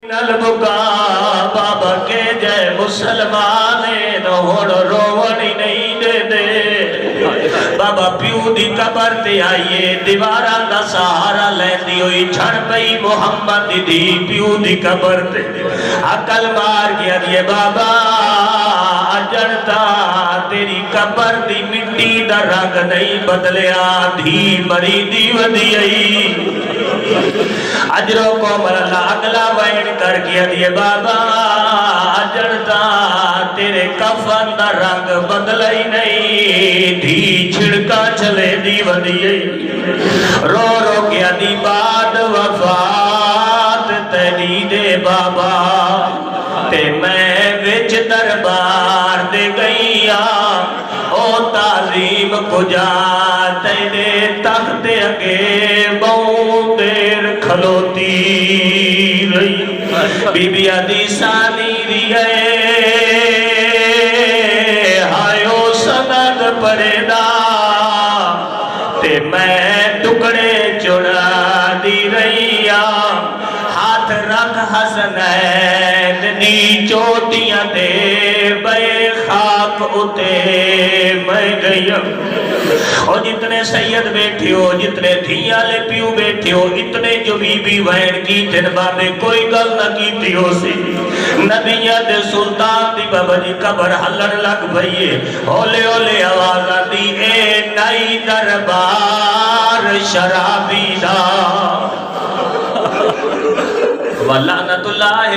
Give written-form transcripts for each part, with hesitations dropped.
البکا بابا کے جے مسلمانے نہ ہوڑ روڑی نہیں دے دے بابا پیو دی قبر تے آئیے دیواران دا سہارا لیندی ہوئی چھڑ پئی محمد دی پیو دی قبر تے عقل مار گیا دیے بابا جڑتا تیری قبر دی مٹی دا رنگ نہیں بدلیا دھی مری دی ودی آئی اجروں کو مرلا اگلا وین کر گیا دیے بابا جڑتا تیرے کفن دا رنگ بدلائی نہیں دھی چھڑکا چلے دی ودی رو رو گیا دی بعد وفات تیری دے بابا تے میں وچ دربار دے گئیا او تعظیم کجا تیرے تخت اگے بہوں دیر کھلوتی رہی بی بی عدی سانی ریئے ہائیو سند پریدا تے میں ٹکڑے چڑا دی رہیا ہاتھ رکھ حسنین دی چوٹیاں دے بے خاک اتے میں گئیم اور جتنے سید بیٹھے ہو جتنے دھیاں لے پیو بیٹھے ہو اتنے جو بی بی وین کی جنبہ میں کوئی گل نہ کیتی ہو سی نبیت سلطان دی بابا جی قبر حلن لگ بھئیے ہولے ہولے آوازہ دی اے نئی دربار شرابی دا وَلَعْنَةُ اللَّهِ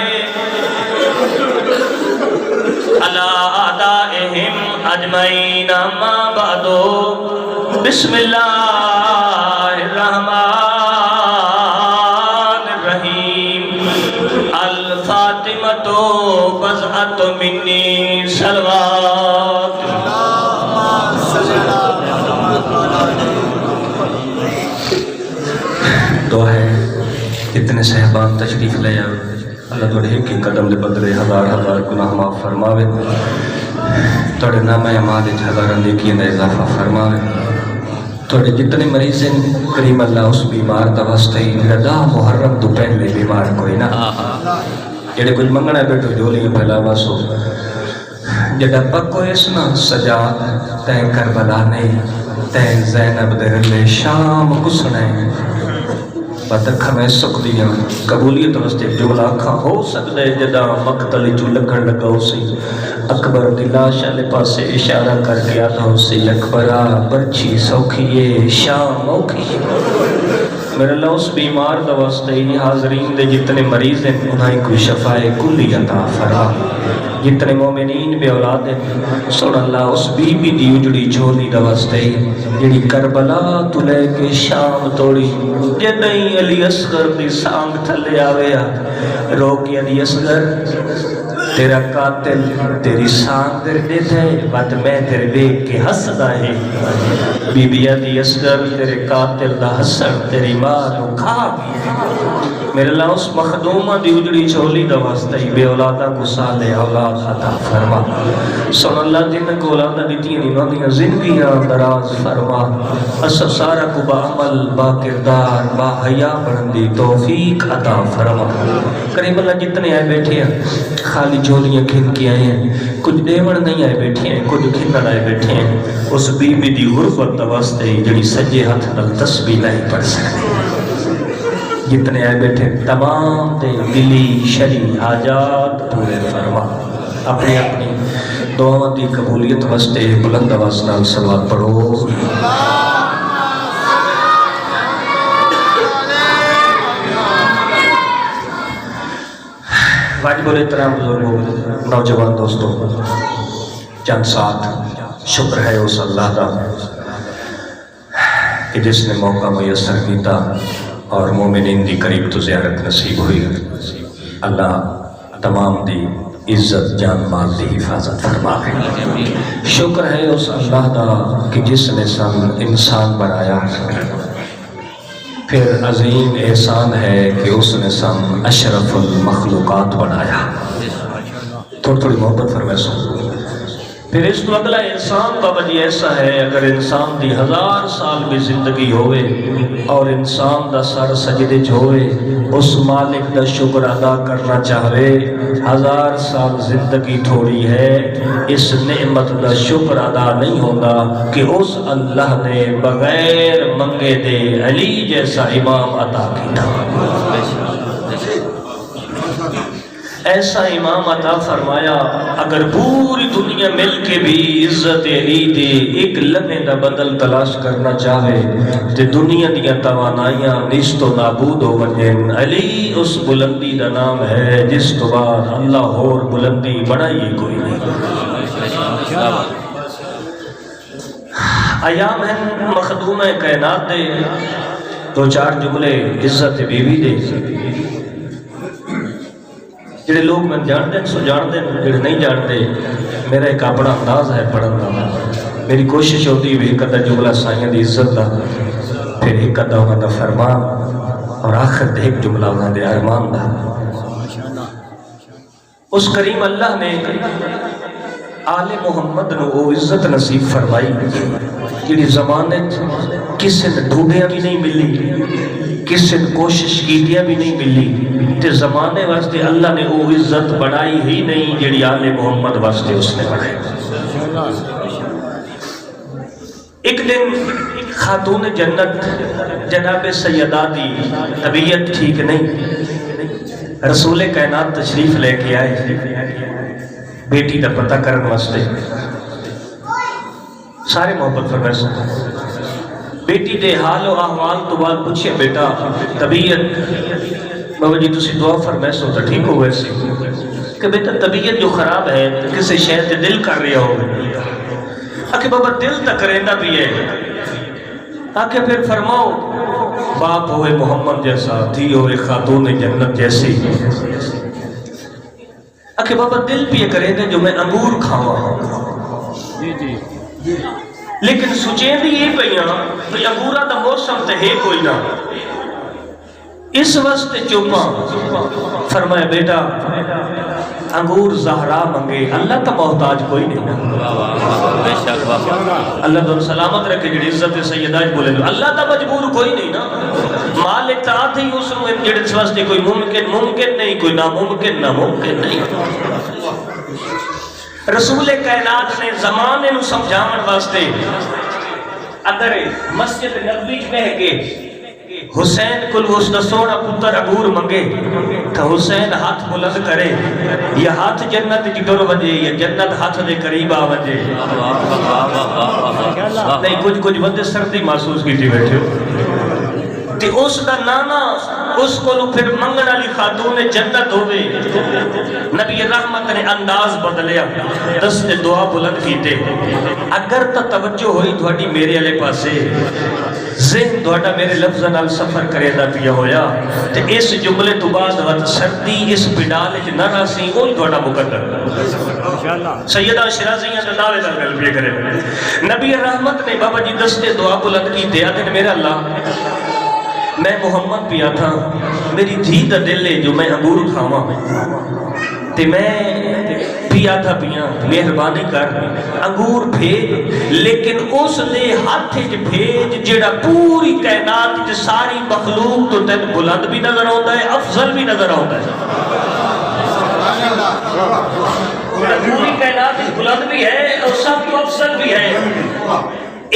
عَلَىٰ أَعْدَائِهِمْ أَجْمَعِينَ مَا بَعْدُ بسم اللہ الرحمن الرحیم الفاطمۃ بضعۃ منی صلوات دعا ہے اتنے صحبان تشریف لے آئے اللہ توڑے ایک قدم دے بدلے ہزار ہزار گناہ معاف فرماوے توڑے نام اعمال ہزاران نیکیاں دا اضافہ فرماوے توڑے جتنے مریض ہیں کریم اللہ اس بیمار دا واسطے ردا محرم دو پہلے بیمار کوئی نہ جڑے کچھ منگنا بیٹھو جولی پہلا واسو جڑا پکو اسنا سجاد تین کربلا نہیں تین زینب دے لے شام کسنے باتک ہمیں سکھ دیا قبولیت واسطے جملہ کھا ہو سکتا ہے جدا مقتل جو لگن لگا ہو سی اکبر دلاش علی پاسے اشارہ کر گیا تھا ہو سی اکبرہ برچی سوکھیے شام اوکھیے میرے اللہ اس بیمار دا واسطے حاضرین دے جتنے مریض ہیں انہیں کوئی شفاء کلی عطا فرما جتنے مومنین بے اولاد ہیں سن اللہ اس بی بی دی اجڑی جھولی دا واسطے جڑی کربلا تو لے کے شام توڑی جنہی علی اصغر دی سانگ تھلے آویا روکی علی اصغر تیرا قاتل تیری سانگ در دیتا ہے بات میں تیرے دیکھ کے حسد آئے بی بی علی اصغر تیرے قاتل دا حسد تیری ماں تو کھا گئی میرے اللہ اس مخدومہ دی اجڑی چھولی دا واسطہ بے اولادہ کو سالے اولاد عطا فرما سن اللہ دن کو اولادہ دیتی ہیں انہوں زندگیاں دراز فرما اسا سارا کو با عمل با کردار با حیاء بڑھندی توفیق عطا فرما قریب اللہ جتنے آئے بیٹھے ہیں خالی جھولیاں کھن کی آئے ہیں کچھ دیوڑ نہیں آئے بیٹھے ہیں کچھ کھنڑ آئے بیٹھے ہیں اس بی بی دی غربت دا واسطے جڑی سجے ہاتھ نل تسبیح نہیں پڑھ سکتے جتنے آئے بیٹھے تمام دے دلی شری حاجات پورے فرما اپنی اپنی دعاوں دی قبولیت واسطے بلند آواز نال صلوات پڑھو واجب الاحترام بزرگوں نوجوان دوستوں چند ساتھ شکر ہے اس اللہ دا کہ جس نے موقع میسر کیتا اور مومنین دی قریب تو زیارت نصیب ہوئی اللہ تمام دی عزت جان مال دی حفاظت فرما ہے شکر ہے اس اللہ دا کہ جس نے سن انسان بنایا پھر عظیم احسان ہے کہ اس نے سن اشرف المخلوقات بنایا تھوڑی محبت فرمائے سن پھر اس تو اگلا انسان بابا جی ایسا ہے، اگر انسان دی 1000 سال بھی زندگی ہوئے اور انسان دا سر سجدے چ ہوئے، اس مالک دا شکر ادا کرنا چاہے، 1000 سال زندگی تھوڑی ہے، اس نعمت دا شکر ادا نہیں ہوگا کہ اس اللہ نے بغیر منگے دے علی جیسا امام عطا کیتا، ایسا امام عطا فرمایا۔ اگر پوری دنیا مل کے بھی عزت علی دے ایک لمحے دا بدل تلاش کرنا چاہے تو دنیا دیا توانائیاں نیست و نابود ہو ونجن، علی اس بلندی دا نام ہے جس تو بعد اللہ اور بلندی بڑھائی کوئی نہیں۔ ایام ہیں مخدوم کائنات دے، دو چار جملے عزت بیوی دے، جڑے لوگ میں جانتے ہیں سو جانتے ہیں، جڑے نہیں جانتے میرا ایک اپنا انداز ہے پڑھن کا، میری کوشش ہوتی ہے ایک ادھا جملہ سائیں دی عزت دا، پھر ایک ادھا انہوں دا فرمان، اور آخر دے ایک جملہ انہوں دے ارمان دا۔ اس کریم اللہ نے آل محمد نو وہ عزت نصیب فرمائی جڑی زمانے کسی نے ڈھونڈیاں بھی نہیں ملی، کسی نے کوشش کیتیاں بھی نہیں ملی، تے زمانے واسطے اللہ نے وہ عزت بڑھائی ہی نہیں جڑی آل محمد واسطے اس نے بڑھائی۔ ایک دن خاتون جنت جناب سیدہ دی طبیعت ٹھیک نہیں، رسول کائنات تشریف لے کے آئے بیٹی دا پتہ کرن واسطے، سارے محبت فرمائے، بیٹی دے حال و احوال تو بعد پوچھے بیٹا طبیعت بابا جی تسی دعا فرمائے سو تو ٹھیک ہو گئے سی کہ بیٹا طبیعت جو خراب ہے کسی شہر تے دل کر رہا ہو، آکے بابا دل تک رہنا بھی ہے، آکے پھر فرماؤ باپ ہوئے محمد جیسا، تھی ہوئے خاتون جنت جیسی، آکے بابا دل بھی کرے دے جو میں انگور کھاواں، لیکن سوچیں بھی یہ پہیاں کہ انگورہ دا موسم تے ہے کوئی نہ، اس وقت چوپاں فرمایا بیٹا انگور زہرا منگے، اللہ تا محتاج کوئی نہیں، اللہ تو سلامت رکھے جڑی عزت سیدہ بولے اللہ تا مجبور کوئی نہیں نا، مالک تا آتے ہی اس میں جڑے اس واسطے کوئی ممکن نہیں، کوئی ناممکن نہیں۔ رسول کائنات نے زمانے نو سمجھاون واسطے اندر مسجد نبوی میں کے حسین کل اس دا سونا پتر انگور منگے تو حسین ہاتھ بلند کرے، یا ہاتھ جنت جٹور وجے یا جنت ہاتھ دے قریب آ وجے، نہیں کچھ بندے سردی محسوس کی تھی بیٹھے ہو، تے اس دا نانا اس کو پھر منگن علی خاتون جنت ہوئے، نبی رحمت نے انداز بدلیا، دست دعا بلند کیتے، اگر تا توجہ ہوئی تھوڑی میرے علی پاسے، ذہن دوڑا میرے لفظ نال سفر کرے دا پیا ہویا، تے اس جملے تو بعد وقت سردی اس پڈال اچ نہ راسی اون دوڑا مقدر سیدہ شرازیاں دا دعوے دا گل پہ کرے، نبی رحمت نے بابا جی دست دعا بلند کی دیا دن میرا اللہ میں محمد پیا تھا، میری دھی دا دل ہے جو میں انگور کھاواں، تے میں پیا تھا پیا، مہربانی کر انگور بھیج، لیکن اس نے ہاتھ جو بھیج جڑا پوری کائنات جو ساری مخلوق تو تین بلند بھی نظر آتا ہے، افضل بھی نظر آتا ہے، پوری کائنات بلند بھی ہے اور سب تو افضل بھی ہے۔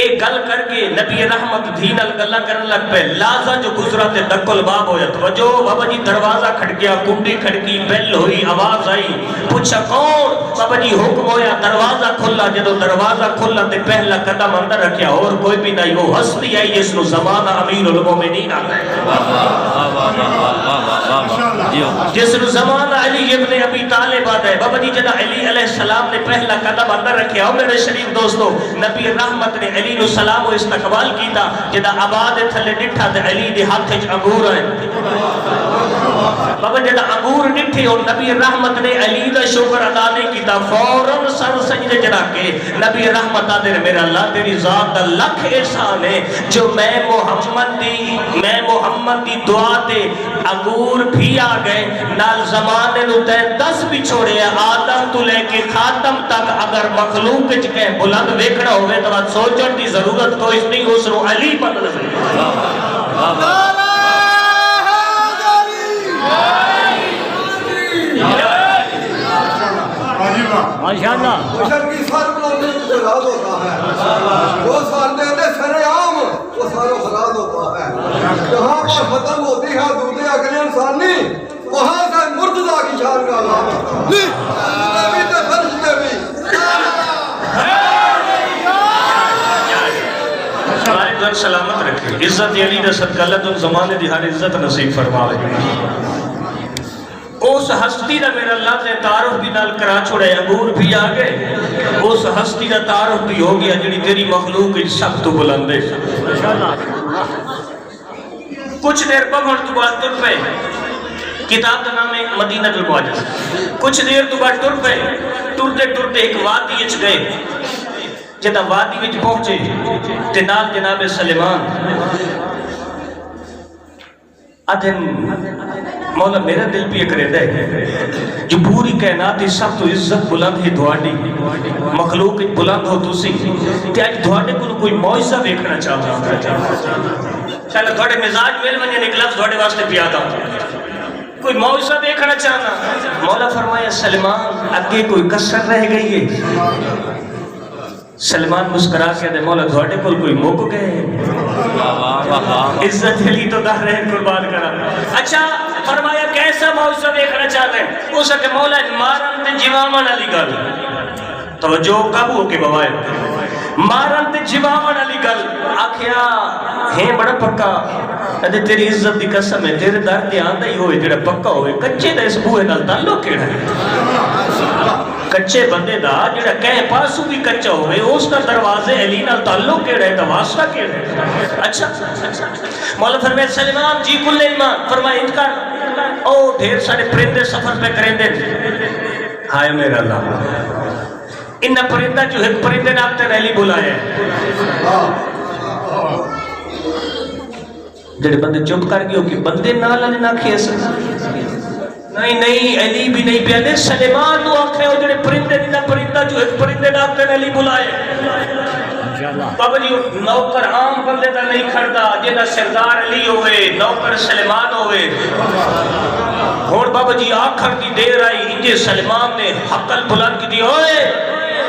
ایک گل کر کے نبی رحمت دین گلہ کرنے لگ پہ، لازہ جو گزرا تے دکل باب ہویا، توجہ بابا جی دروازہ کھڑکیا، کنڈی کھڑکی، بیل ہوئی، آواز آئی، پوچھا کون؟ بابا جی حکم ہویا، دروازہ کھلا، جدو دروازہ کھلا تے پہلا قدم اندر رکھیا، اور کوئی بھی نہیں، وہ ہستی آئی جس نو زمانہ امیر المومنین آتا ہے، جس نو زمانہ علی ابن ابی طالب آتا ہے، بابا جی جدہ علی علیہ السلام نے پہلا قدم اندر رکھیا، اور میرے شریف دوستو نبی رحمت نے علی نو سلام و استقبال کیتا جدا آباد تھلے ڈٹھا تے علی دے ہاتھ وچ انگور ہیں بابا جدا انگور ڈٹھے اور نبی رحمت نے علی دا شکر ادا نہیں کیتا فوراً سر سجدے چڑھا کے نبی رحمت آدھے میرا اللہ تیری ذات دا لکھ احسان ہے جو میں محمد دی دعا تے انگور بھی آ گئے نال زمانے نو تے 10 بھی چھوڑے آدم تو لے کے خاتم تک اگر مخلوق وچ کہیں بلند ویکھنا ہوئے تو بات سوچن دی ضرورت کوئی نہیں اس نو علی بدل سے ماشاءاللہ بشر کی سر بلندی کو خراب ہوتا ہے وہ سر دیتے سر عام وہ ساروں خراب ہوتا ہے جہاں پر ختم ہوتی ہے دودھ اگلی انسانی وہاں سے مرتضی کی شان کا نام نبی تے فرشتے بھی ہمارے گھر سلامت رکھے عزت علی دا صدقہ اللہ تم زمانے دی ہر عزت نصیب فرماوے اس ہستی دا میرا اللہ سے تعارف بھی نال کرا چھوڑے انگور بھی آگے اس ہستی دا تعارف بھی ہو گیا جنہی تیری مخلوق سب تو بلندے کچھ دیر پگھڑ تو بعد تر پہ کتاب دا نام ہے مدینہ المعجز کچھ دیر تو بعد تر پہ ٹرتے ایک وادی اچ گئے جدہ وادی وچ پہنچے تنال جناب سلیمان ادھن مولا میرا دل بھی ایک رہتا ہے جو پوری کائنات سب تو عزت بلند ہے دھواڑی مخلوق بلند ہو تسی کہ آج دھواڑے کو کوئی معجزہ دیکھنا چاہتا ہوں چاہتا دھواڑے مزاج میل میں ایک لفظ دھواڑے واسطے پیادا ہوں کوئی معجزہ دیکھنا چاہتا مولا فرمایا سلیمان اگے کوئی کسر رہ گئی ہے سلمان مسکرا کے دے مولا دھواڑے کو کوئی موک گئے عزت علی تو دہ رہے قربان کرا اچھا فرمایا کیسا معجزہ دیکھنا چاہتے ہیں اس کہ مولا مارن تے جوامن علی گل توجہ قابو ہو کے بوائے مارن تے جوامن علی گل آکھیا ہیں بڑا پکا ادھے تیری عزت دی قسم ہے تیرے در دے آندہ ہی ہوئے جڑا پکا ہوئے کچھے دا اس بوئے نال تعلق کیڑا ہے کچھے بندے دا جڑا کہیں پاسو بھی کچھا ہوئے اس کا دروازے علی نال تعلق کیڑا ہے تواسطہ کیڑا ہے اچھا مولا فرمائے سلیمان جی کل ایمان فرمائے انکار او ڈھیر سارے پرندے سفر پہ کریں دے ہائے میرا اللہ انہ پرندہ جو ایک پرندے نے آپ تے ریلی بلائے جڑے بندے چپ کر گئے ہو کہ بندے نال علی نہ کھیس نہیں علی بھی نہیں پیانے سلیمان نو آنکھیں ہو جڑے پرندے نہ پرندہ جو ایک پرندے نے آپ تے علی بلائے بابا جی نوکر عام بندے دا نہیں کھڑتا جیدہ سردار علی ہوئے نوکر سلیمان ہوئے اور بابا جی آخر کی دیر آئی انجے سلیمان نے حقل بلند کی دی ہوئے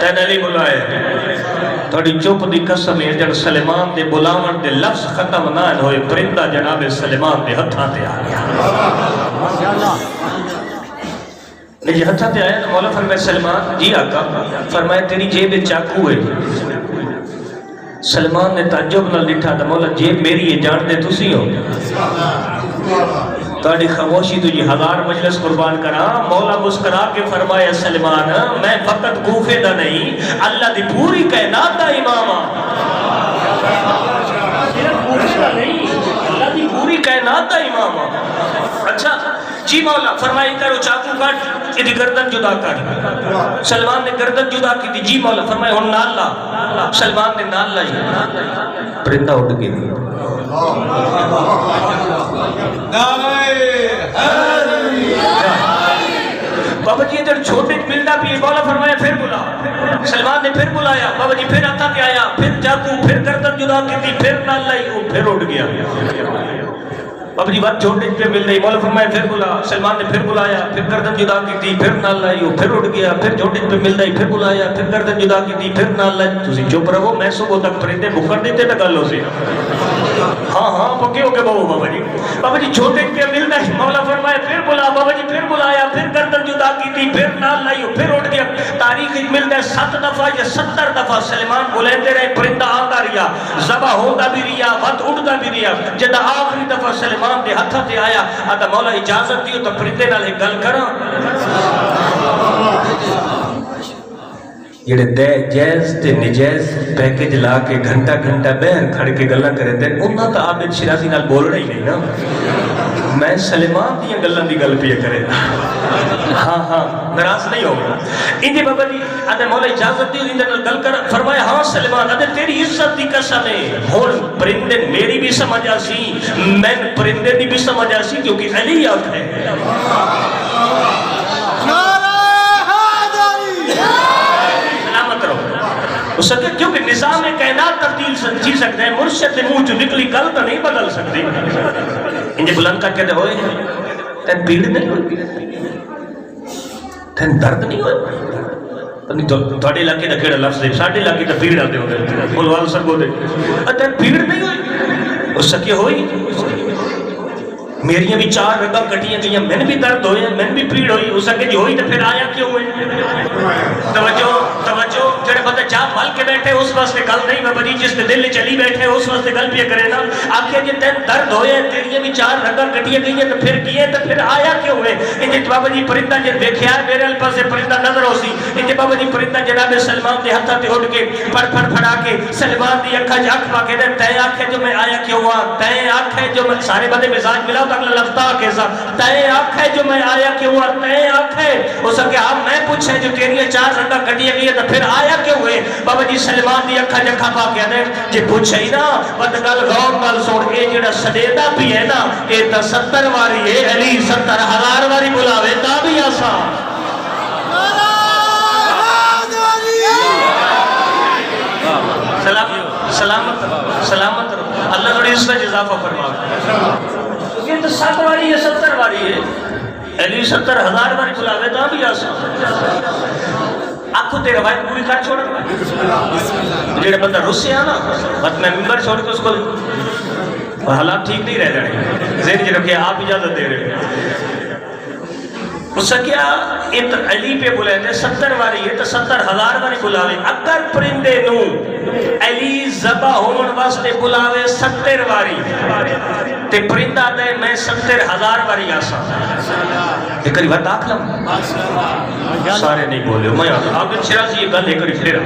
تین علی بلائے تھوڑی چوپ دی قسم ہے جن سلیمان دے بلاون دے لفظ ختم نہ ہوئے پرندہ جناب سلیمان دے ہتھاں تے آ گیا لیکن ہتھاں تے آیا تو مولا فرمائے سلیمان جی آقا فرمائے تیری جیب چاکو ہے سلمان نے تعجب نہ لٹھا تھا مولا جیب میری یہ جان دے تسی ہو تاڑی خاموشی تجھے 1000 مجلس قربان کرا مولا مسکرا کے فرمایا سلمان میں فقط کوفے دا نہیں اللہ دی پوری کائنات دا امام اللہ دی پوری کائنات دا امام اچھا جی مولا فرمائی کرو چاکو کٹ ادھی گردن جدا کر سلمان نے گردن جدا کی تھی جی مولا فرمائی ہون نال لا سلمان نے نال لائی پرندہ اٹھ گئی بابا جی ادھر چھوٹے ملنا بھی مولا فرمایا پھر بلا سلمان نے پھر بلایا بابا جی پھر آتا پہ آیا پھر چاکو پھر گردن جدا کی تھی پھر نال لائی وہ پھر اٹھ گیا بابا جی بات چھوٹے پہ مل رہی مولا فرمایا پھر بلا سلمان نے پھر بلایا پھر گردن جدا کی تھی پھر نال لائی وہ پھر اٹھ گیا پھر چھوٹے پہ مل رہی پھر بلایا پھر گردن جدا کی تھی پھر نال لائی تسی چپ رہو میں صبح تک پرندے بکر دیتے نہ گل ہو سی ہاں پکے ہو کے بابا جی چھوٹے پہ مل رہی مولا فرمایا پھر بلا بابا جی پھر بلایا پھر گردن جدا کی تھی پھر نال لائی وہ پھر اٹھ گیا تاریخ مل رہا ہے 7 دفعہ یا 70 دفعہ سلیمان بلیندے رہے پرندہ آتا رہا زبا ہوتا بھی رہا وقت اٹھتا بھی رہا جدہ آخری دفعہ سلیمان دے ہتھا تے آیا آتا مولا اجازت دیو تو پرندے نال ایک گل کرا جڑے دے جائز تے نجائز پیکج لا کے گھنٹہ گھنٹہ بہن کھڑ کے گلاں کرے تے انہاں تا عابد شرازی نال بولنا ہی نہیں نا. میں سلیمان دیاں گلاں دی گل پہ کرے ہاں ناراض نہیں ہوگا. انجے بابا جی آدھے مولا اجازت دی اندر گل کر فرمایا ہاں سلیمان آدھے تیری عزت دی قسم ہے ہن پرندے میری بھی سمجھ آسی میں پرندے دی بھی سمجھ آسی کیونکہ علی آتا ہے. اس کے کیونکہ نظام کائنات تبدیل جی سکتے ہیں مرشد کے منہ جو نکلی گل تو نہیں بدل سکتی. انجھے بلند کر کے دے ہوئے تین پیڑ نہیں ہوئی تین درد نہیں ہوئے تھوڑے علاقے دا کیڑا لفظ ہے ساڑھے علاقے دا پیڑ آتے ہوئے بلوال سر بولے تین پیڑ نہیں ہوئی اس کے ہوئی میریاں بھی 4 رگاں کٹیاں گئیاں میں نے بھی درد ہوئے میں نے بھی پیڑ ہوئی اس کے جو ہوئی تو پھر آیا کیوں ہوئے توجہ جڑے بندے چاہ مل کے بیٹھے اس واسطے گل نہیں بابا جی جس کے دل چلی بیٹھے اس واسطے گل پہ کرے نا آخیا جی تین درد ہوئے تیریاں بھی 4 رگاں کٹیاں گئیاں تو پھر کیے تو پھر آیا کیوں ہوئے. انجھے بابا جی پرندہ جب دیکھیا ہے میرے الپا سے پرندہ نظر ہو سی انجھے بابا جی پرندہ جناب سلمان دے ہتھا تے اٹھ کے پھڑا کے سلمان دی اکھا جاک پاکے دے تے آکھے جو میں آیا کیوں ہوا تے آکھے جو میں سارے بندے مزاج ملا تو اگلا لفظ کے ساتھ تے آکھے جو میں آیا کیوں ہوا تے آکھے اس کے آپ میں پوچھیں جو تیریاں 4 رگاں کٹیاں گئی تو پھر آیا کیوں ہوئے. بابا جی سلمان دی اکھا جکھا پا کے دے جی پوچھے ہی نا بد گل غور نال سن اے جڑا سدیدا بھی ہے نا اے تا 70 واری ہے علی 70,000 واری بلاوے تا بھی آسان. سلامت اللہ نے اس میں اضافہ فرمایا یہ تو 7 واری ہے 70 واری ہے علی 70,000 واری بلاوے تا بھی آسان. آنکھوں تے روایت پوری کر چھوڑا جڑے بندہ رسے آنا بس میں ممبر چھوڑ کے اس کو حالات ٹھیک نہیں رہ جانے ذہن جی رکھے آپ اجازت دے رہے اس کیا ایک علی پہ بلائے تھے 70 واری ہے تو 70,000 واری بلاوے اگر پرندے نو علی زبا ہون واسطے بلاوے 70 واری تے پرندہ دے میں 70,000 واری آسا ایک کری بات آکھ لم سارے نہیں بولے میں آگے شرازی یہ گل ایک کری پھر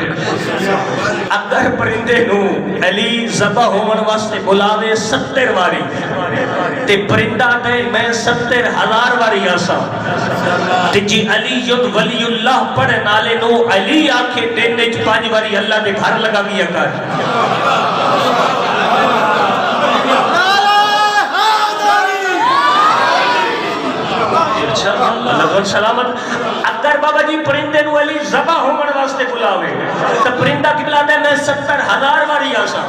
اگر پرندے نو علی زبا ہون واسطے بلاوے 70 واری تے پرندہ دے میں 70,000 واری آسا تے جی علی ید ولی اللہ پڑھ نالے نو علی آکھے دن نیچ 5 واری اللہ دے گھر لگا گیا کر اللہ سلامت. اگر بابا جی پرندے نو علی زبا ہومن واسطے بلاوے تو پرندہ کی بلا دے میں 70,000 واری آسا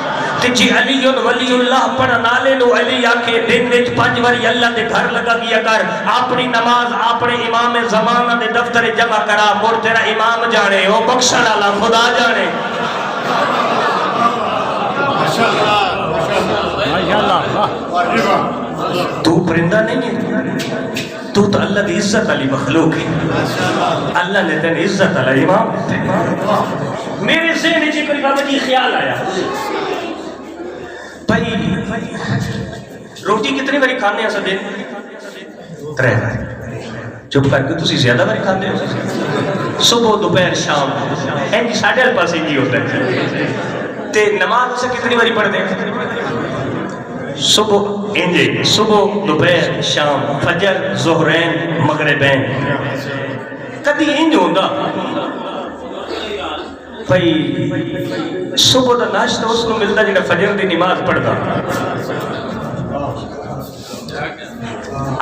تے جی علی ولی اللہ پڑھ نالے نو علی آکھے دن وچ 5 واری اللہ دے گھر لگا گیا کر اپنی نماز اپنے امام زمانہ دے دفتر جمع کرا مر تیرا امام جانے او بخشن والا خدا جانے. تو پرندہ نہیں ہے تو اللہ دی عزت علی مخلوق ہے اللہ نے تین عزت علی امام میرے ذہن جی کوئی بابا جی خیال آیا بھائی روٹی کتنی باری کھانے ہیں سدے 3 باری چپ کر کے تسی زیادہ باری کھانے ہو صبح دوپہر شام این جی ساڑھے الپاس ہی ہوتا ہے تے نماز اسے کتنی باری پڑھ دیں صبح انجے صبح دوپہر شام فجر ظہرین مغربین کدی انج ہوتا بھائی صبح دا ناشتہ اس کو ملتا جنہا فجر دی نماز پڑھتا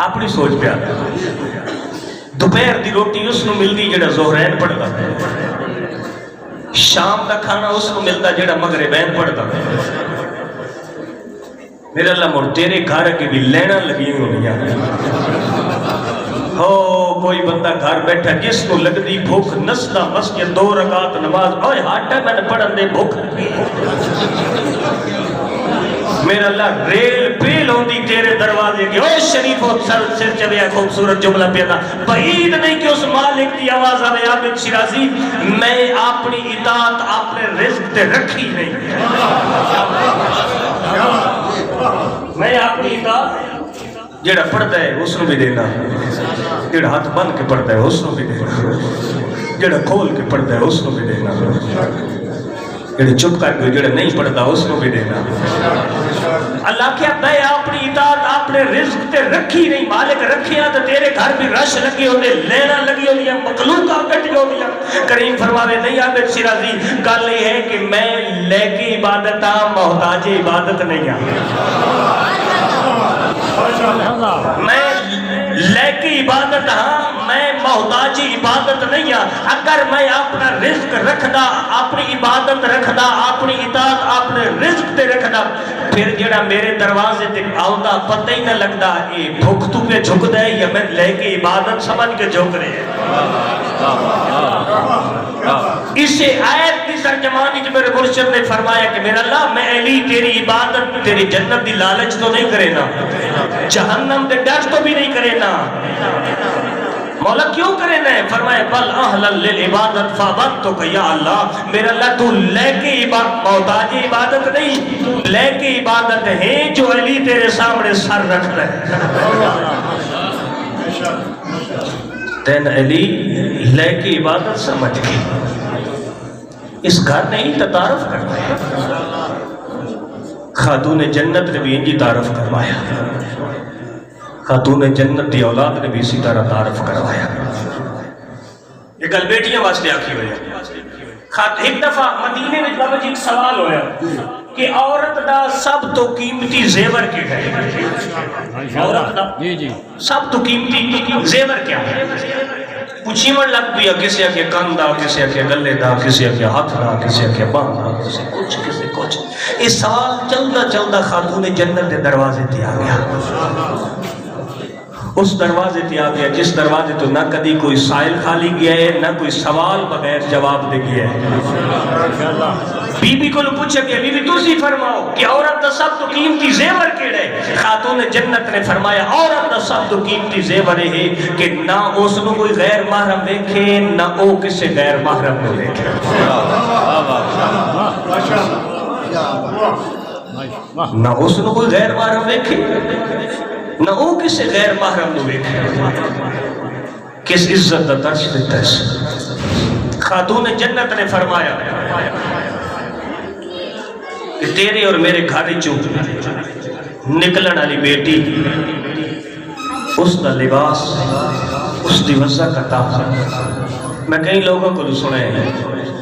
اپنی سوچ پہ آتا دوپہر دی روٹی اس کو ملتی جنہا ظہرین پڑھتا شام دا کھانا اس کو ملتا جنہا مغربین پڑھتا میرا اللہ مر تیرے گھر کے بھی لینا لگی ہونی ہو کوئی بندہ گھر بیٹھا جس کو لگ دی بھوک نسلہ مسجد 2 رکعت نماز اوہ ہاٹا میں نے پڑھن دے بھوک میرا اللہ ریل پیل ہوندی تیرے دروازے کی اوہ شریف و سر چویا خوبصورت جملہ پیدا بعید نہیں کہ اس مالک دی آواز آوے عابد شرازی میں اپنی اطاعت اپنے رزق تے رکھی نہیں میں اپنی اطاعت جڑا پڑھتا ہے اس کو بھی دینا جڑا ہاتھ بن کے پڑھتا ہے اس کو بھی دینا جڑا کھول کے پڑھتا ہے اس کو بھی دینا، جڑے چپ کر کے جڑا نہیں پڑھتا اس کو بھی دینا۔ اللہ کیا میں اپنی اطاعت اپنے رزق تے رکھی نہیں، مالک رکھیا تو تیرے گھر بھی رش لگی ہونے، لینا لگی ہونی، مخلوقہ کٹی ہونی۔ کریم فرماوے نہیں عابد شیرازی، گل یہ ہے کہ میں لے کے عبادت ہاں، محتاج عبادت نہیں ہاں۔ میں لے کے عبادت ہاں، میں محتاج عبادت نہیں ہاں۔ اگر میں اپنا رزق رکھدا، اپنی عبادت رکھدا، اپنی اطاعت اپنے رزق تے رکھدا، پھر جڑا میرے دروازے تے آؤندا پتہ ہی نہ لگدا یہ بھوک تو پہ جھکدا ہے یا میں لے کے عبادت سمجھ کے جھک رہے ہیں۔ اسے آیت کی ترجمانی جو میرے مرشد نے فرمایا کہ میرا اللہ میں علی تیری عبادت تیری جنت دی لالچ تو نہیں کرے نا، جہنم دے ڈر تو بھی نہیں کرے نا۔ مولا کیوں کرے نا؟ فرمایا بل اہلا للعبادت فعبدتک یا اللہ، میرا اللہ تو لے کے محتاج عبادت نہیں، لے کے عبادت ہے جو علی تیرے سامنے سر رکھتا ہے۔ تین علی لے کے عبادت سمجھ گئی، اس گھر نے ہی تعارف کرتا ہے۔ خاتون جنت نے بھی انجی تعارف کروایا، خاتون جنت دی اولاد نے بھی اسی طرح تعارف کروایا۔ یہ گل بیٹیاں واسطے آکھی ہوئی ہے۔ ایک دفعہ مدینے میں بابا جی ایک سوال ہویا کہ عورت دا سب تو قیمتی زیور کیا ہے؟ عورت دا سب تو قیمتی زیور کیا ہے؟ پوچھی من لگ دیا، کسی کے کان دا، کسی کے گلے دا، کسی کے ہاتھ دا، کسی کے بان دا، کسی کچھ۔ اس سوال چلدا چلدا خاتون جنت دے دروازے تے آ گیا۔ اس دروازے تے آ گیا جس دروازے تو نہ کدی کوئی سائل خالی گیا ہے، نہ کوئی سوال بغیر جواب دے گیا ہے۔ بی بی کو پوچھا کہ بی بی تسی فرماؤ کہ عورت دا سب تو قیمتی زیور کیڑا ہے؟ خاتون جنت نے فرمایا عورت دا سب تو قیمتی زیور ہے کہ نہ اس نو کوئی غیر محرم دیکھے، نہ او کسی غیر محرم کو دیکھے۔ نہ اس نو کوئی غیر محرم دیکھے، نہ او کسی غیر محرم کو دیکھے۔ کس عزت دا درس دیتا ہے۔ خاتون جنت نے فرمایا کہ تیرے اور میرے گھر چوں نکلن والی بیٹی، اس دا لباس، اس دی وضع کا طاقت، میں کئی لوگوں کو سنے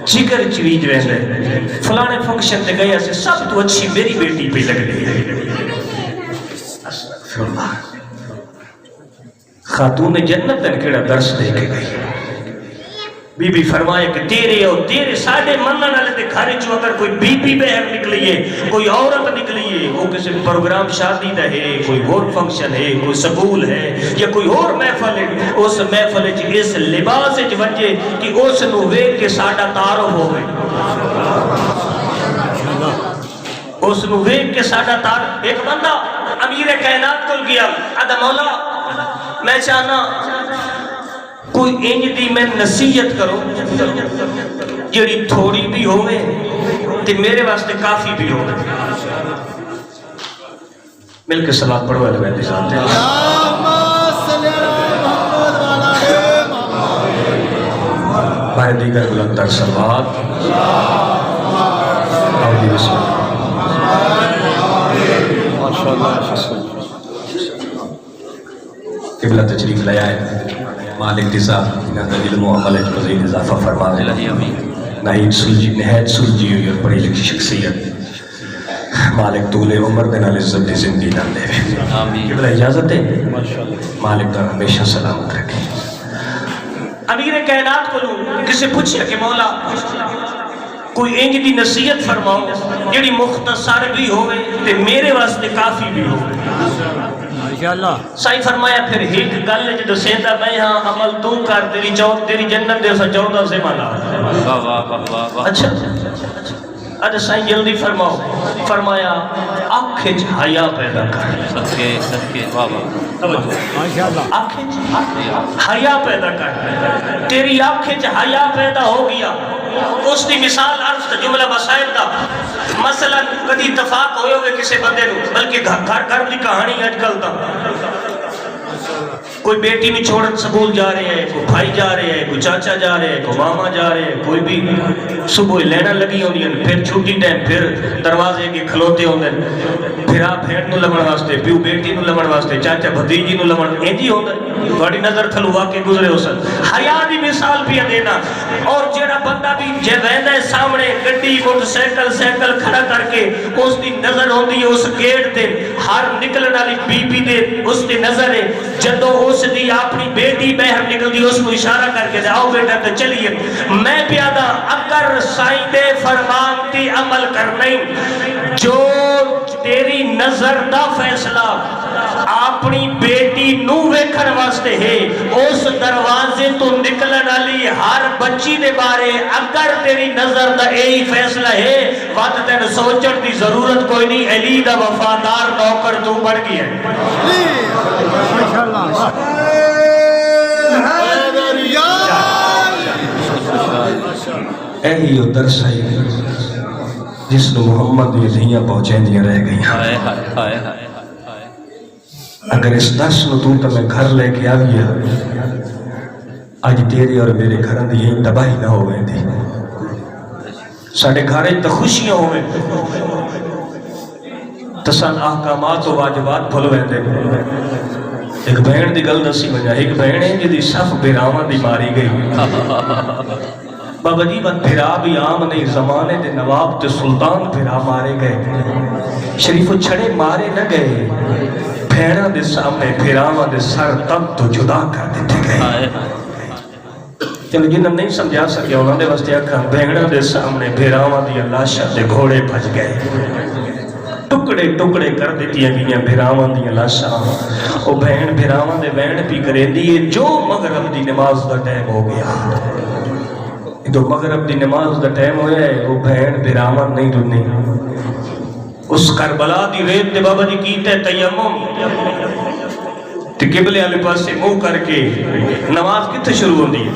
جگر چویج رہنے فلانے فنکشن تے گئے سے سب تو اچھی میری بیٹی پہ لگ رہی ہے۔ خاتون جنت نے کیڑا درس دے کے گئی۔ بی بی فرمایا کہ تیرے اور تیرے ساڑھے منن والے دے گھر چوں اگر کوئی بی بی بہر نکلی ہے، کوئی عورت نکلی ہے، وہ کسی پروگرام شادی دا ہے، کوئی اور فنکشن ہے، کوئی سکول ہے یا کوئی اور محفل ہے، اس محفل وچ اس لباس وچ ونجے کہ اس نو ویکھ کے ساڈا تعارف ہوے، اس نو ویکھ کے ساڈا تعارف۔ ایک بندہ امیر کائنات کول گیا، آدھا مولا میں چاہنا کوئی انج دی میں نصیحت کرو جڑی تھوڑی بھی ہوئے تے میرے واسطے کافی بھی ہوئے۔ مل کے صلاۃ پڑھو اہل بیت صاحب تے بھائی دیگر بلندر صلوات اور دی بسم قبلہ تشریف لے آئے۔ مالک دی صاحب انہاں دا علم و عمل وچ مزید اضافہ فرماوے۔ نہید سلجھی نہایت سلجھی ہوئی اور پڑھی لکھی شخصیت، مالک طول عمر دے نال عزت دی زندگی نال دے۔ قبلہ اجازت ہے، مالک دا ہمیشہ سلامت رکھے۔ امیر کائنات کو کسی پوچھیا کہ مولا کوئی انج دی نصیحت فرماؤ جڑی مختصر بھی ہوئے تے میرے واسطے کافی بھی ہوئے۔ سائی فرمایا پھر ایک گل جدو سیدہ میں ہاں عمل تو کر تیری جنت دے سا 14 سے مالا۔ اچھا اچھا سائی جلدی فرماؤ۔ فرمایا آنکھیں حیا پیدا کر، آنکھیں حیا پیدا کر، تیری آنکھیں حیا پیدا ہو گیا۔ اس دی مثال عرض جملہ مسائل دا مثلا کدی اتفاق ہوئے ہوئے کسی بندے نو، بلکہ گھر گھر دی کہانی اج کل دا کوئی بیٹی بھی چھوڑ سکول جا رہے ہیں، کوئی بھائی جا رہے ہیں، کوئی چاچا جا رہے ہیں، کوئی ماما جا رہے ہیں، کوئی بھی صبح لینا لگی ہوندی ہیں، پھر چھٹی ٹائم پھر دروازے کے کھلوتے ہوندے ہیں، پھر آپ بھیڑ نو لمن واسطے، پیو بیٹی نو لمن واسطے، چاچا بھتیجی نو لمن انجی ہوندے تھوڑی نظر تھلو واقعے گزرے ہو سن حیا دی مثال بھی دینا۔ اور جیڑا بندہ بھی جے ویندا ہے سامنے گڈی موٹر سائیکل کھڑا کر کے اس دی نظر ہوندی ہے اس گیٹ تے، ہر نکلن والی بی بی دے اس دی نظر ہے، جدوں اس دی اپنی بیٹی باہر نکلدی اس کو اشارہ کر کے آؤ بیٹا تے چلیے میں پیادا اگر سائیں دے فرمان تی عمل کرنے جو تیری نظر دا فیصلہ اپنی بیٹی نو ویکھن واسطے ہے، اس دروازے تو نکلن والی ہر بچی دے بارے اگر تیری نظر دا یہی فیصلہ ہے وقت تین سوچن دی ضرورت کوئی نہیں، علی دا وفادار نوکر تو بڑھ گیا اہی وہ درس ہے جس نے محمد یہ دھیاں پہنچیں دیا رہ گئی ہیں۔ اگر اس درس نو تو میں گھر لے کے آ گیا آج تیرے اور میرے گھر دی یہی تباہی نہ ہو گئی تھی، ساڑھے گھرے تو خوشیاں ہو گئے تسان احکامات و واجبات بھول گئے تھے۔ ایک بہن دی گل دسی بجا، ایک بہن ہے جدی صف بیراواں دی ماری گئی، بابا جی بات بھیرا بھی عام نہیں، زمانے دے نواب تے سلطان بھیرا مارے گئے، شریف و چھڑے مارے نہ گئے، بھیڑا دے سامنے بھیراواں دے سر تب تو جدا کر دیتے گئے۔ چلو جنہاں نہیں سمجھا سکے انہوں نے واسطے آکھا بھیڑا دے سامنے بھیراواں دی لاشاں تے گھوڑے بھج گئے، ٹکڑے ٹکڑے کر دیتی گئیاں بھیراواں دی لاشاں۔ او بہن بھیراواں دے وین پی کرے دیئے جو مغرب دی نماز دا ٹائم ہو گیا، جو مغرب دی نماز دا ٹائم ہویا ہے وہ بہن بھیراواں نہیں رنی، اس کربلا دی ریت دے بابا جی کیتے تیمم تے قبلے والے پاسے منہ کر کے نماز کتنے شروع ہوندی ہے؟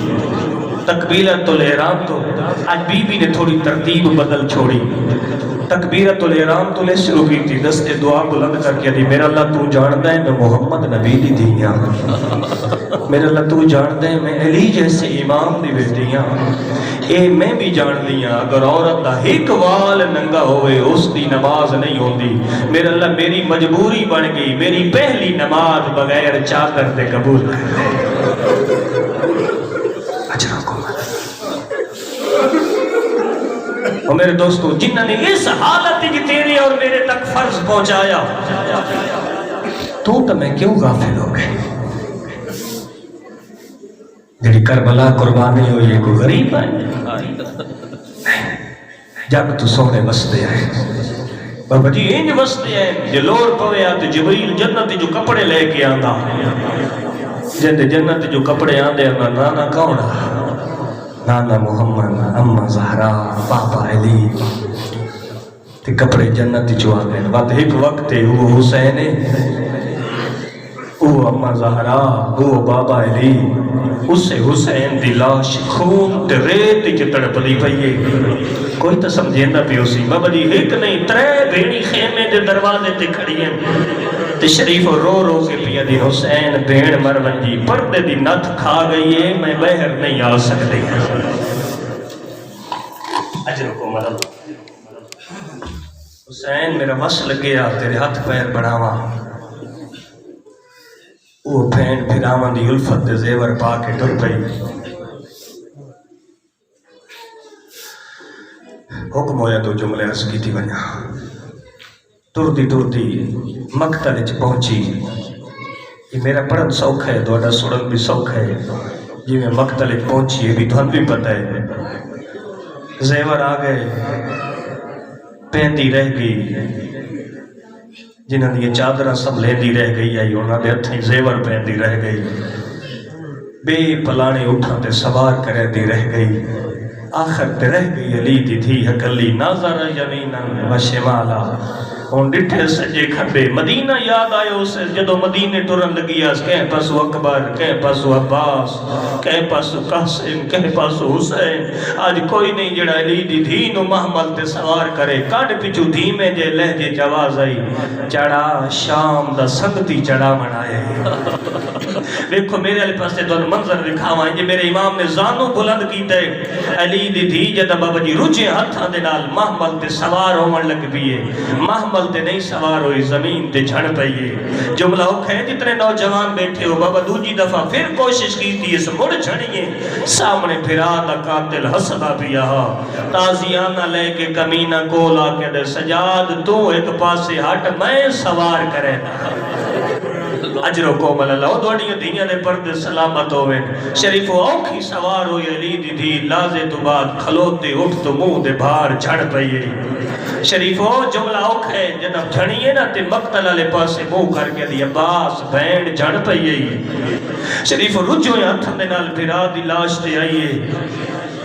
تکبیرۃ الاحرام تو آج بی بی نے تھوڑی ترتیب بدل چھوڑی، تکبیرۃ الاحرام تو لے شروع کی تھی، دستے دعا بلند کر کے دی میرا اللہ تو جاندا ہے میں محمد نبی دی دھیاں، میرا اللہ تو جاندا ہے میں علی جیسے امام دی بیٹیاں، اے میں بھی جان دیاں اگر عورت دا ایک وال ننگا ہوئے اس دی نماز نہیں ہوندی، میرا اللہ میری مجبوری بن گئی، میری پہلی نماز بغیر چادر دے قبول کر دے۔ اچھا کو اور میرے دوستو جنہوں نے اس حالت کی تیرے اور میرے تک فرض پہنچایا تو میں کیوں غافل ہو گئے؟ جڑی کربلا قربانی ہوئی کوئی غریب ہے جب تو سونے وستے آئے بابا جی انج وستے آئے جو لوڑ پوے آتے جبریل جنت جو کپڑے لے کے آندا جن جنت جو کپڑے آندے نانا کون نانا محمد، اماں زہرا، بابا علی تے کپڑے جنت جو آ گئے وقت ایک وقت وہ حسین وہ اماں زہرا وہ بابا علی اسے حسین دی لاش خون تے ریت کی تڑپ دی پئیے کوئی تو سمجھیندا پیو سی بابا جی ایک نہیں ترے بھیڑی خیمے دے دروازے تے کھڑی ہیں تے شریف رو رو کے پیا دی حسین بھیڑ مر ونجی پردے دی نت کھا گئی ہے میں باہر نہیں آ سکتے اجر کو مدد حسین میرا وس لگیا تیرے ہاتھ پیر بڑھاواں وہ بھین بھراواں دی الفت دے زیور پا کے ٹر پئی حکم ہویا تو جملے عرض کی تھی بنا ٹرتی مقتل وچ پہنچی یہ میرا پڑھن سوکھ ہے دوڑا سڑن بھی سوکھ ہے جی میں مقتل وچ پہنچی ہے بھی دھن بھی پتہ ہے زیور آ گئے پہندی رہ گئی جنہاں دی چادرہ سب لیندی رہ گئی آئی انہاں دے ہتھیں زیور پہندی رہ گئی بے پلانے اٹھاں تے سوار کرے دی رہ گئی آخر تے رہ گئی علی دی تھی اکلی ناظر یمینا و شمالا ان ڈٹھے سجے کھبے مدینہ یاد آئے اسے جدو مدینے ٹرن لگی آس کہیں پاسو اکبر کہیں پاسو عباس کہیں پاسو قاسم کہیں پاسو حسین آج کوئی نہیں جڑا علی دی دھی نو محمل تے سوار کرے کاٹ پچھو دھیمے جے لہجے جواز آئی چڑھا شام دا سنگتی چڑھا منائے دیکھو میرے والے پاسے تو منظر دکھاواں جے میرے امام نے زانو بلند کیتا ہے علی دی دھی جدا بابا جی رجے ہتھاں دے نال محمل تے سوار ہون لگ پئی ہے محمل تے نہیں سوار ہوئی زمین تے جھڑ پئی ہے جملہ اوکھا ہے جتنے نوجوان بیٹھے ہو بابا دوجی دفعہ پھر کوشش کیتی اس مڑ جھڑیے سامنے پھرا دا قاتل ہسدا پیا تازیانہ لے کے کمینہ کولا کے دے سجاد تو ایک پاسے ہٹ میں سوار کرے اجر و کومل اللہ دوڑیاں دھیاں دے پردے سلامت ہوئے شریف و اوکھی سوار ہوئی علی دی دھی لازے تو بعد کھلوتے اٹھ تو منہ دے بھار جھڑ پئیے شریف و جملہ اوکھ ہے جنب جھڑیے نا تے مقتل علی پاسے منہ کر کے دی عباس بینڈ جھڑ پئیے شریف و رجو ہتھ دے نال پھرا دی لاش تے آئیے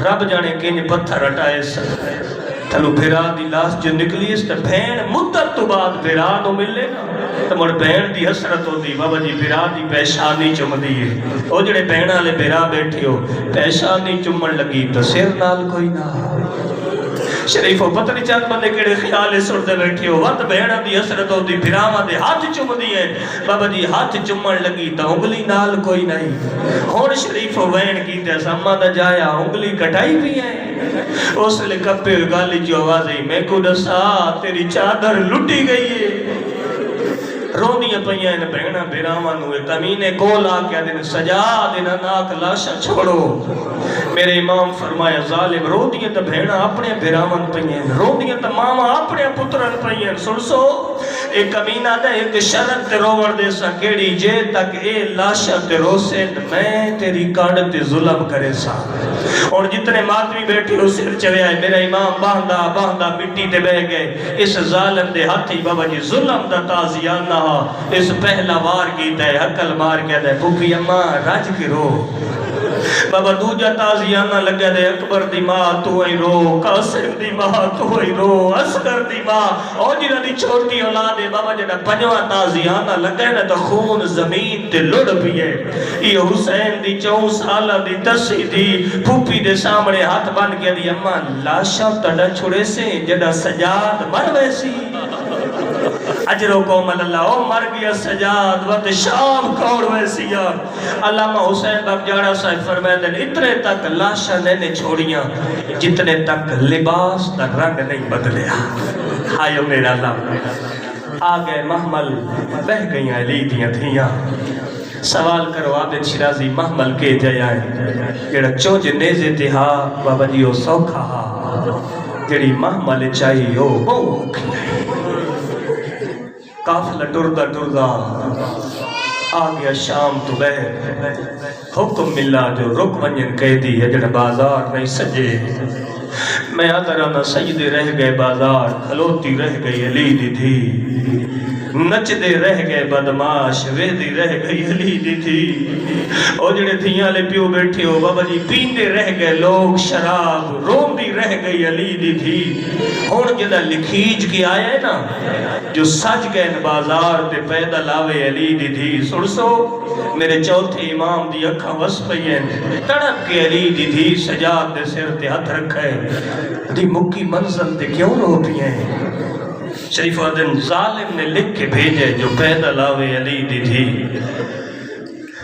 رب جانے کنج پتھر ہٹائے تھلو پھرا دی لاش جو نکلی اس تے بھین مدت تو بعد پھرا نو ملے نا تو مڑ بھین دی حسرت ہوتی بابا جی پھرا دی پیشانی چم دیئے او جڑے بھینا لے پھرا بیٹھے ہو پیشانی چمن لگی تو سر نال کوئی نہ شریف و پتہ نہیں چاند بندے کڑے خیالے سردے بیٹھے ہو وقت بہنا دی حسرت ہوتی پھراما دے ہاتھ چم دیئے بابا جی ہاتھ چمن لگی تا انگلی نال کوئی نہیں ہون شریف و وین کی تے سما دا جایا انگلی کٹائی بھی ہے اس لئے کپے گالی جو آوازی میں کو دسا تیری چادر لٹی گئی ہے رونیاں پہیاں ان بہنا بیرامانو کمینے کول آکیا دن سجا دن ناک لاشا چھوڑو میرے امام فرمایا ظالم رونیاں تا بہنا اپنے بیرامان پہیاں رونیاں تا ماما اپنے پتران پہیاں سنسو ایک کمینہ دے ایک شرط تے روڑ دے سا کیڑی جے تک اے لاشا تے روسے میں تیری کاڑ تے ظلم کرے سا اور جتنے ماتمی بیٹھے ہو سر چوے آئے میرا امام باندھا مٹی تے بہ گئے اس ظالم دے ہاتھی بابا جی ظلم دا تازیان نہ اس پہلا وار کیتا ہے حقل مار کے دے بھوکی اماں راج کی رو بابا دوجہ تازیانہ لگا دے اکبر دی ماں تو ہی رو قاسم دی ماں تو ہی رو عسکر دی ماں اور جنہ دی چھوٹی اولاد ہے بابا جنہ پنجوہ تازیانہ لگا ہے تو خون زمین تے لڑ بھی ہے یہ حسین دی 4 سالہ دی 10 دی پھوپی دے سامنے ہاتھ بن کے دی اماں لاشا تڑا چھوڑے سے جنہ سجاد مر ویسی اجر و کومل اللہ او مر گیا سجاد وقت شام کوڑ ویسیا علامہ حسین باپ جاڑا صاحب فرمائے دن اتنے تک لاشا نے چھوڑیاں جتنے تک لباس دا رنگ نہیں بدلیا ہائیو میرا اللہ آگئے محمل بہ گئیں علی دیاں تھیاں سوال کرو عابد شرازی محمل کے جائیں جڑا چوج نیزے تہا بابا جیو سوکھا جڑی محمل چاہیے ہو بہو کھیائی قافلہ ٹردہ آگیا شام تو بہ حکم ملا جو رک ونجن قیدی ہے جڑا بازار نہیں سجے میں آدھرانا سجدے رہ گئے بازار کھلوتی رہ گئی علی دی تھی نچ دے رہ گئے بدماش ویدی رہ گئی علی دی تھی او جڑے تھیاں لے پیو بیٹھے ہو بابا جی پیندے رہ گئے لوگ شراب روندی رہ گئی علی دی تھی ہون جدہ لکھیج کی آئے نا جو سج گئے بازار تے پیدل آوے علی دی تھی سڑسو میرے چوتھے امام دی اکھا وس پئیں تڑپ کے علی دی تھی سجاد دے سر تے ہاتھ رکھے دی مکی منزل تے کیوں رو پئیں شریف آدم ظالم نے لکھ کے بھیجے جو پیدل آوے علی دی تھی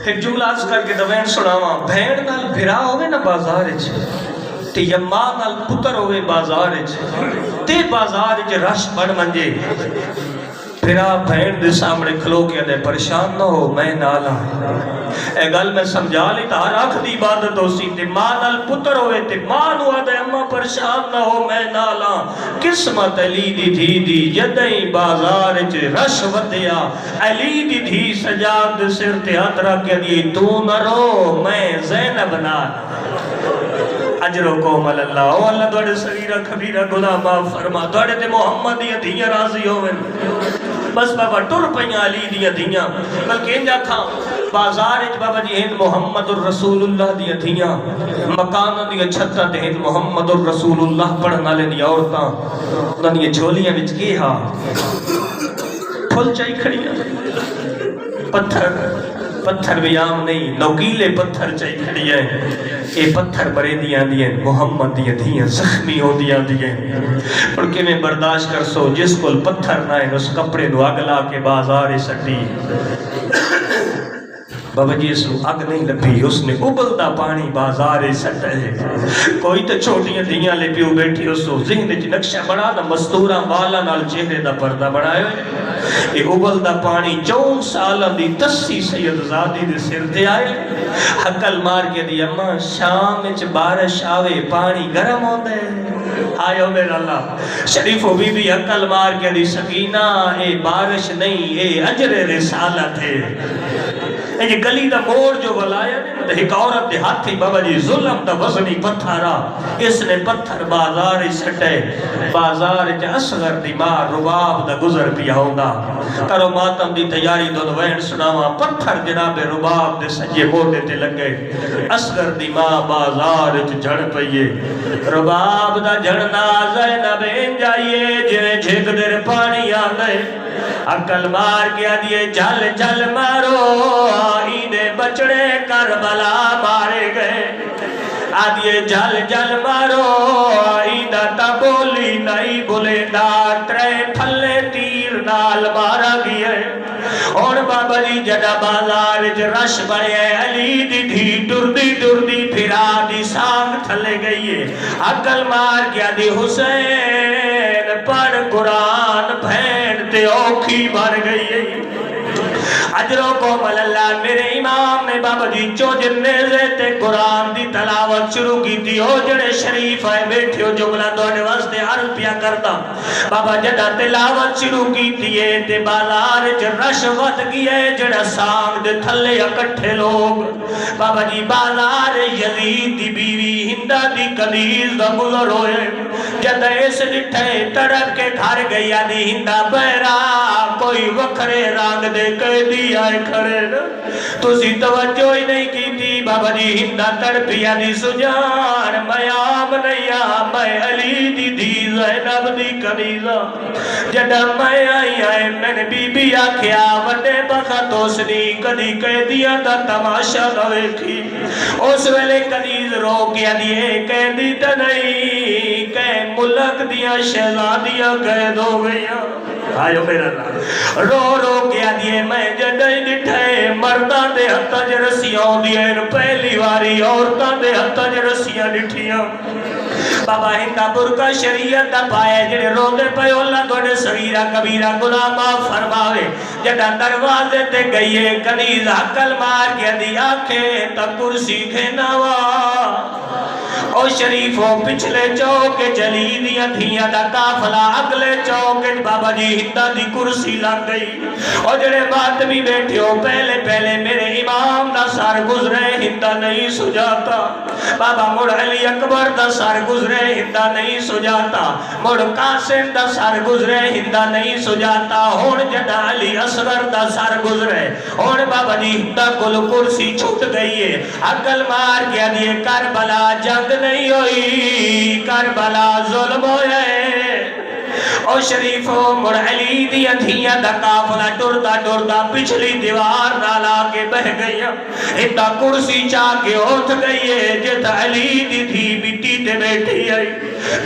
ایک جملہ آج کر کے دوین سناواں بھین نال بھرا ہوئے نا بازار تے یا ماں نال پتر ہوئے بازار تے بازار رش بڑھ منجے پھرا بھین دے سامنے کھلو کے دے پریشان نہ ہو میں نالا اے گل میں سمجھا لی تا ہر آنکھ دی عبادت ہو سی تے ماں نال پتر ہوئے تے ماں نو آدھے اممہ پریشان نہ ہو میں نالا قسمت علی دی تھی دی جدیں بازار رش ودیا علی دی تھی سجاد سر تے ہاتھ رکھ کے دی تو نہ رو میں زینب نالا اجر و کومل اللہ او اللہ دوڑے صغیرہ کبیرہ گناہ معاف فرما دوڑے تے محمد دیا دھیاں راضی ہوئے بس بابا ٹر پہیاں علی دیا دھیاں بلکہ انجا تھا بازار اچ بابا جی ہند محمد الرسول اللہ دیا دھیاں مکانہ دیا چھتا دے ہند محمد الرسول اللہ پڑھنا لے دیا عورتاں انہوں نے جھولیاں وچ کی ہاں پھل چاہی کھڑیاں پتھر بھی عام نہیں نوکیلے پتھر چاہی کھڑی ہے اے پتھر برے دیاں دیاں محمد دیاں دیاں زخمی ہو دیاں دیاں اور کہ میں برداشت کر سو جس کو پتھر نہ ہے اس کپڑے نو اگلا کے بازار سٹی بابا جی اس کو اگ نہیں لبھی، اس نے ابلتا پانی بازار سٹا ہے۔ کوئی تو چھوٹیاں دیاں لے پیو بیٹھی، اس کو ذہن وچ نقشہ بنا دا مستوراں والا نال چہرے دا پردہ بنایا ہوئے۔ یہ ابلتا پانی 4 سال دی تسی سید زادی دے سر تے آئے۔ حقل مار کے دی اماں شام وچ بارش آوے پانی گرم ہوندا ہے۔ آئے میرا اللہ شریفو بی بی حقل مار کے دی سکینہ اے بارش نہیں اے اجر رسالت ہے۔ یہ گلی دا موڑ جو بلایا نے ایک عورت دے ہاتھی بابا جی ظلم دا وزنی پتھرا، اس نے پتھر بازار سٹے، بازار چ اصغر دی ماں رباب دا گزر پیا ہوندا۔ کرو ماتم دی تیاری دو وین سناوا، پتھر جناب رباب دے سجے موڑے تے لگے، اصغر دی ماں بازار چ جھڑ پئیے، رباب دا جھڑنا زینب انجائیے جے جھگ در پانی آندے۔ عقل مار گیا دیے جل جل مارو، آئینے بچڑے کربلا مارے گئے۔ آدھیے جل جل مارو، آئینہ تا بولی نہیں بولے ڈاکٹرے تھلے تیر نال مارا گیا۔ اور بابا جی جڑا بازار وچ رش بڑے علی دی دھی ٹردی پھرا دی سانگ تھلے گئی ہے۔ عقل مار گیا دی حسین پڑھ قرآن بھین تے اوکھی بھر گئی ہے۔ اجروں کو مل اللہ میرے امام نے بابا جی چوجن نیزے تے قرآن دی تلاوت شروع کی تھی۔ او جڑے شریف آئے بیٹھے ہو جملہ دوڑے واسطے عرض پیا کرتا۔ بابا جڑا تلاوت شروع کی تھی تے بازار چ رش ود گیا جڑا سانگ دے تھلے اکٹھے لوگ۔ بابا جی بازار یزید دی بیوی ہندہ دی کنیز دا گزر ہوئے، جد اس ڈٹھے تڑپ کے گھر گئی آدھی ہندہ بہرا کوئی وکھرے رنگ دے قیدی آئے کھڑے نا، تو سی توجہ ہی نہیں کی تھی۔ بابا جی ہندہ تڑپی آدھی سجان میں آم نہیں میں علی دی دی زینب دی کنیزہ، جدہ میں آئی آئے میں نے بی بی آکھیا وڈے بخت اس نے کدی قیدیاں دا تماشا نوے کی۔ اس ویلے کنیز رو کیا دیئے قیدی تا نہیں کہ ملک دیا شہزادیاں قید ہو گئیاں۔ آئیو میرا اللہ رو رو کیا دیئے میں جڑائی ڈٹھے مردان دے ہتھا جرسیاں دیئے پہلی واری عورتان دے ہتھا جرسیاں ڈٹھیاں۔ بابا ہندہ برکہ شریعت دا پائے جڑے رو دے پہ اللہ دوڑے صغیرہ کبیرہ گناہ معاف فرماوے۔ جڑا دروازے تے گئیے کنیز عقل مار کے دی آنکھیں تا کرسی کھیناوا۔ او شریفوں پچھلے چوکے چلی دیا تھیاں دا کافلہ اگلے چوکے بابا جی ہندہ دی کرسی لگ گئی۔ اور جڑے بات بھی بیٹھے ہو پہلے پہلے میرے امام دا سار گزرے ہندہ نہیں سجاتا۔ بابا مڑ علی اکبر دا سار گزرے ہندہ نہیں سجاتا، مڑ قاسم دا سار گزرے ہندہ نہیں سجاتا، ہون جڑا علی اصغر دا سار گزرے ہون بابا جی ہندہ کل کرسی چھوٹ گئی ہے۔ عقل مار گیا دیئے کربلا جنگ نہیں ہوئی، کربلا ظلم ہوئے۔ او شریفوں مڑ علی دی ادھیاں دا کافلہ ٹردا ٹردا پچھلی دیوار نالا کے بہ گیا، اتنا کرسی چاہ کے اٹھ گئی ہے جت علی دی تھی مٹی تے بیٹھی آئی۔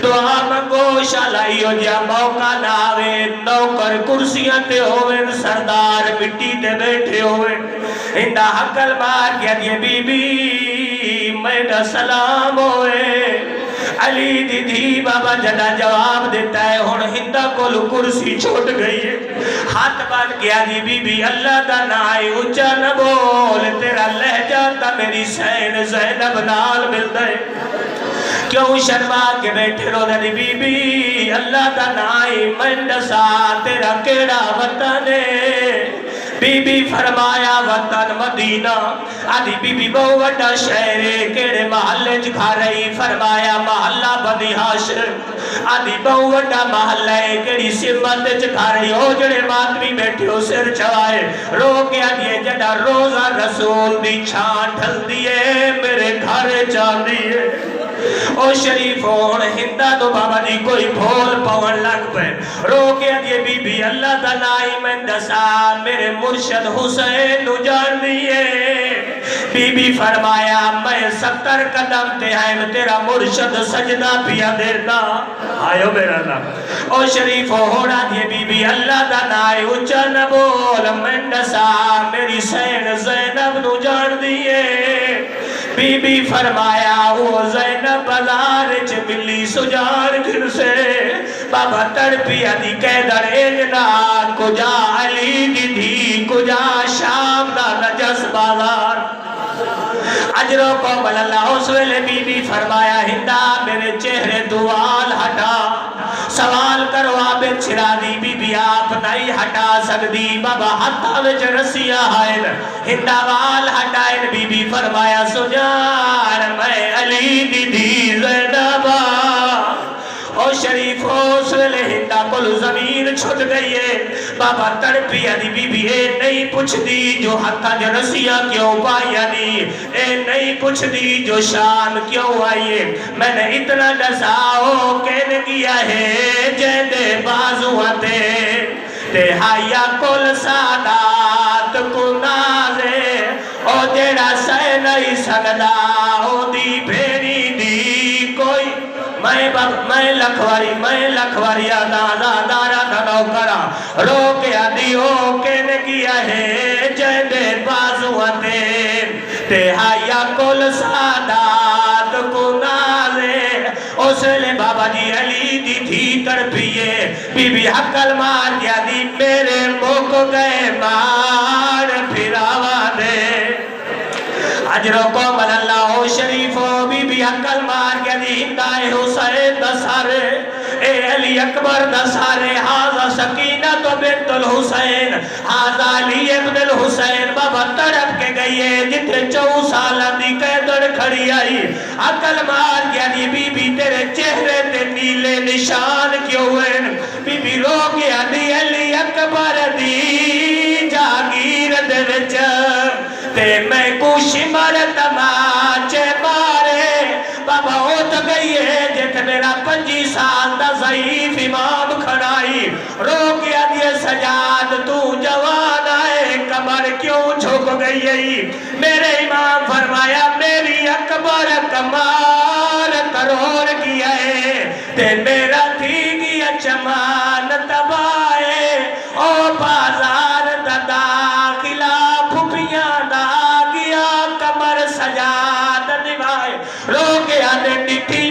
دعا منگو شالائیو جا موقع ناوے نوکر کرسیاں تے ہوئے سردار مٹی تے بیٹھے ہوئے۔ اندہ حقل مار گیا دیے بی بی میڈا سلام ہوئے۔ علی دی دی بابا جڑا جواب دیتا ہے ہن ہندہ کو کرسی چھوٹ گئی ہے۔ ہاتھ بات کیا دی بی بی اللہ دا نائی اچھا نہ بول، تیرا لہجہ تا میری سین زینب نال مل دے۔ کیوں شرما کے بیٹھے رو دی بی بی اللہ دا نائی مندسا تیرا کیڑا وطن ہے۔ بی بی فرمایا وطن مدینہ، آدھی بی بی بہو وڈا شہرے کیڑے محلے جکھا رہی، فرمایا محلہ بنی ہاشم۔ آدھی بہو وڈا محلہ کیڑی سمت جکھا رہی، ہو جڑے بات بھی بیٹھے ہو سر چوائے رو کے آدھیے جڑا روزہ رسول دی چھان ڈھل دیئے میرے گھر چاہ دیئے۔ او شریف ہون ہندا تو بابا جی کوئی بھول پون لگ پہ رو کے دیے بی بی اللہ دا نائی میں دسا میرے مرشد حسین نو جان دیئے بی بی فرمایا میں 70 قدم تے ہیں تیرا مرشد سجدہ پیا دیتا آئیو میرا اللہ او شریف ہونا دیے بی بی اللہ دا نائی اچھا نبول میں دسا میری سین زینب نو جان دیئے بی بی فرمایا وہ زینب بازار چ ملی سجار گھر سے بابا تڑپیا دی قیدر اجنا کجا علی دی دی کجا شام دا نجس بازار اجروں کو مل اللہ اس ویلے بی بی فرمایا ہندا میرے چہرے دوال ہٹا سوال کروا بے چھرا دی بی بی آپ نہیں ہٹا سکتی بابا ہتھا وچ رسیا ہائن ہندا وال ہٹائن بی بی فرمایا سجار میں علی دی دی زینبا او شریف اس ویلے ہندا کل زمین چھٹ گئی ہے بابا تڑپی دی بی بی اے نہیں پوچھ دی جو ہتھا جو رسیا کیوں پایا نہیں اے نہیں پوچھ دی جو شام کیوں آئیے میں نے اتنا ڈساؤ کہنے کیا ہے جیدے بازوہتے تے ہایا کل سادات کو نازے او جیڑا سہ نہیں سکدا او دی بھیری دی کوئی میں لکھواری دارا دھنو کرا رو کے دیو کہنے کیا ہے جیدے بازوہتے تے ہایا کل سادات کو نازے اس لے بابا جی علی دی تھی تڑپیے بی بی حقل مار دیا دی میرے موک گئے مار پھراوا دے اجروں کو مل اللہ شریفوں بی بی عقل مار کے دی ہندائے حسین دسارے اے علی اکبر دسارے حاضر سکینہ تو بنت الحسین حاضر علی ابن الحسین بابا تڑپ کے گئیے جتنے 4 سالہ دی قیدر کھڑی آئی عقل مار کے دی بی بی تیرے چہرے تے نیلے نشان کیوں ہوئے بی بی رو گیا دی علی اکبر دی جاگیر دے وچ تے میں کوشی مرد ماچے مارے بابا ہوت گئی ہے جت میرا 25 سال دا ضعیف امام کھڑائی رو گیا دیے سجاد تو جوان آئے کمر کیوں جھک گئی ہے میرے امام فرمایا میری اکبر کمار کروڑ گیا ہے تے میرا تھی گیا چمان تبائے او بازار دا داخلہ پھپیاں دا گیا کمر سجاد نبھائے رو گیا دے ڈٹھی